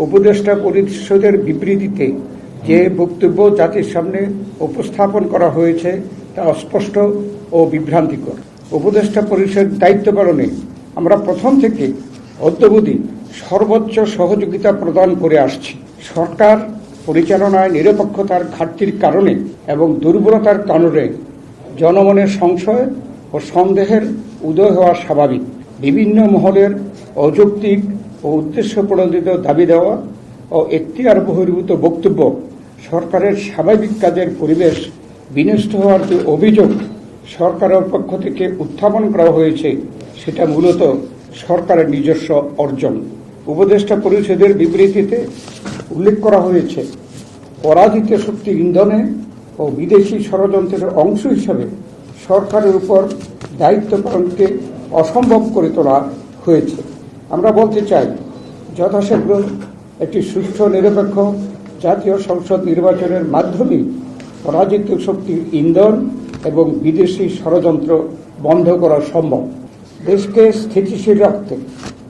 উপদেষ্টা পরিষদের বিবৃতিতে যে বক্তব্য জাতির সামনে উপস্থাপন করা হয়েছে তা অস্পষ্ট ও বিভ্রান্তিকর। উপদেষ্টা পরিষদ দায়িত্ব পালনে আমরা প্রথম থেকে অদ্যাবধি সর্বোচ্চ সহযোগিতা প্রদান করে আসছি। সরকার পরিচালনায় নিরপেক্ষতার ঘাটতির কারণে এবং দুর্বলতার কারণে জনমনের সংশয় ও সন্দেহের উদয় হওয়া স্বাভাবিক। বিভিন্ন মহলের অযৌক্তিক ও উদ্দেশ্য প্রণোদিত দাবি দেওয়া ও এখতিয়ার বহির্ভূত বক্তব্য সরকারের স্বাভাবিক কাজের পরিবেশ বিনষ্ট হওয়ার যে অভিযোগ সরকারের পক্ষ থেকে উত্থাপন করা হয়েছে সেটা মূলত সরকারের নিজস্ব অর্জন। উপদেষ্টা পরিষদের বিবৃতিতে উল্লেখ করা হয়েছে, পরাজিত শক্তি ইন্ধনে ও বিদেশি ষড়যন্ত্রের অংশ হিসাবে সরকারের উপর দায়িত্ব পালনকে অসম্ভব করে তোলা হয়েছে। আমরা বলতে চাই, যথাশীঘ্র একটি সুষ্ঠু নিরপেক্ষ জাতীয় সংসদ নির্বাচনের মাধ্যমে পরাজিত শক্তির ইন্ধন এবং বিদেশি ষড়যন্ত্র বন্ধ করা সম্ভব। দেশকে স্থিতিশীল রাখতে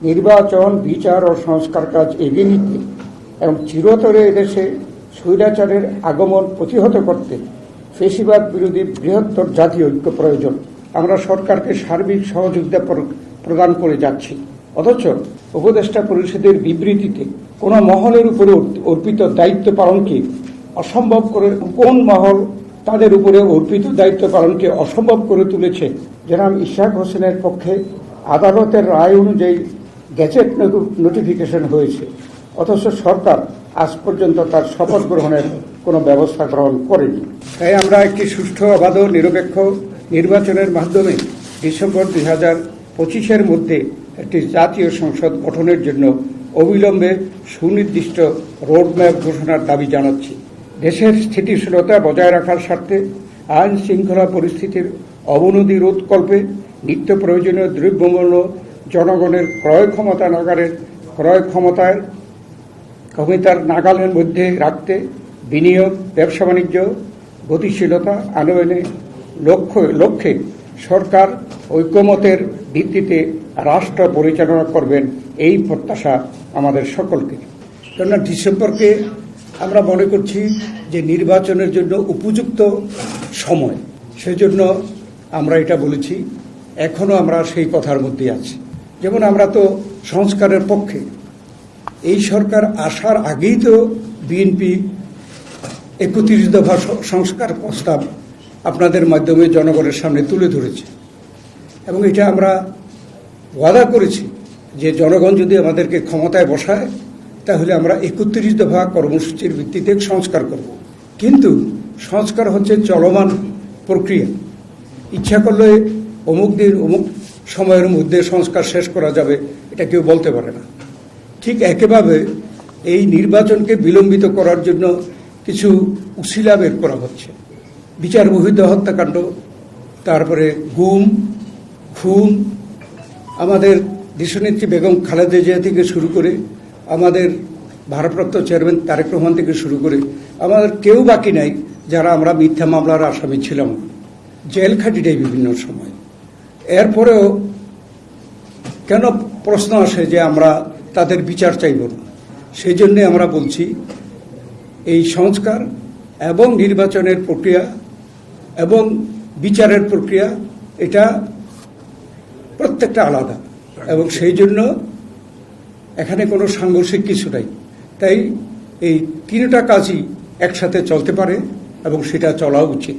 নির্বাচন, বিচার ও সংস্কার কাজ এগিয়ে নিতে এবং চিরতরে এদেশে স্বৈরাচারের আগমন প্রতিহত করতে ফ্যাসিবাদ বিরোধী বৃহত্তর জাতীয় ঐক্য প্রয়োজন। আমরা সরকারকে সার্বিক সহযোগিতা প্রদান করে যাচ্ছি, অথচ উপদেষ্টা পরিষদের বিবৃতিতে কোন মহলের উপরে অর্পিত দায়িত্ব পালনকে অসম্ভব করে, কোন মহল তাদের উপরে অর্পিত দায়িত্ব পালনকে অসম্ভব করে তুলেছে। জনাব ইশাক হোসেনের পক্ষে আদালতের রায় অনুযায়ী গেজেট নোটিফিকেশন হয়েছে, অথচ সরকার আজ পর্যন্ত তার শপথ গ্রহণের কোনো ব্যবস্থা গ্রহণ করেনি। তাই আমরা একটি সুষ্ঠু, অবাধ, নিরপেক্ষ নির্বাচনের মাধ্যমে ডিসেম্বর 2025-এর মধ্যে একটি জাতীয় সংসদ গঠনের জন্য অবিলম্বে সুনির্দিষ্ট রোডম্যাপ ঘোষণার দাবি জানাচ্ছি। দেশের স্থিতিশীলতা বজায় রাখার স্বার্থে আইন শৃঙ্খলা পরিস্থিতির অবনতি রোধকল্পে নিত্য প্রয়োজনীয় দ্রব্যমূল্য জনগণের ক্রয় ক্ষমতার নাগালের মধ্যে রাখতে বিনিয়োগ, ব্যবসা বাণিজ্য, গতিশীলতা আনয়নের লক্ষ্যে সরকার ঐকমত্যের ভিত্তিতে রাষ্ট্র পরিচালনা করবেন, এই প্রত্যাশা আমাদের সকলকে। কেননা ডিসেম্বরকে আমরা মনে করছি যে নির্বাচনের জন্য উপযুক্ত সময়, সেজন্য আমরা এটা বলেছি। এখনো আমরা সেই কথার মধ্যে আছি। যেমন আমরা তো সংস্কারের পক্ষে, এই সরকার আসার আগেই তো বিএনপি 31 দফা সংস্কার প্রস্তাব আপনাদের মাধ্যমে জনগণের সামনে তুলে ধরেছে এবং এটা আমরা ওয়াদা করেছি যে জনগণ যদি আমাদেরকে ক্ষমতায় বসায় তাহলে আমরা 31 দফা কর্মসূচির ভিত্তিতে সংস্কার করব। কিন্তু সংস্কার হচ্ছে চলমান প্রক্রিয়া। ইচ্ছা করলে অমুক দিন অমুক সময়ের মধ্যে সংস্কার শেষ করা যাবে, এটা কেউ বলতে পারে না। ঠিক একইভাবে এই নির্বাচনকে বিলম্বিত করার জন্য কিছু উছিলা বের করা হচ্ছে। বিচার বহির্ভূত হত্যাকাণ্ড, তারপরে গুম, খুন, আমাদের দেশনেত্রী বেগম খালেদা জিয়া থেকে শুরু করে আমাদের ভারপ্রাপ্ত চেয়ারম্যান তারেক রহমান থেকে শুরু করে আমাদের কেউ বাকি নাই যারা আমরা মিথ্যা মামলার আসামি ছিলাম, জেল খাটি দেয় বিভিন্ন সময়। এরপরেও কেন প্রশ্ন আসে যে আমরা তাদের বিচার চাইব না? সেই জন্যে আমরা বলছি এই সংস্কার এবং নির্বাচনের প্রক্রিয়া এবং বিচারের প্রক্রিয়া এটা প্রত্যেকটা আলাদা এবং সেই জন্য এখানে কোনো সাংঘর্ষিক কিছু নাই। তাই এই তিনটা কাজই একসাথে চলতে পারে এবং সেটা চলা উচিত।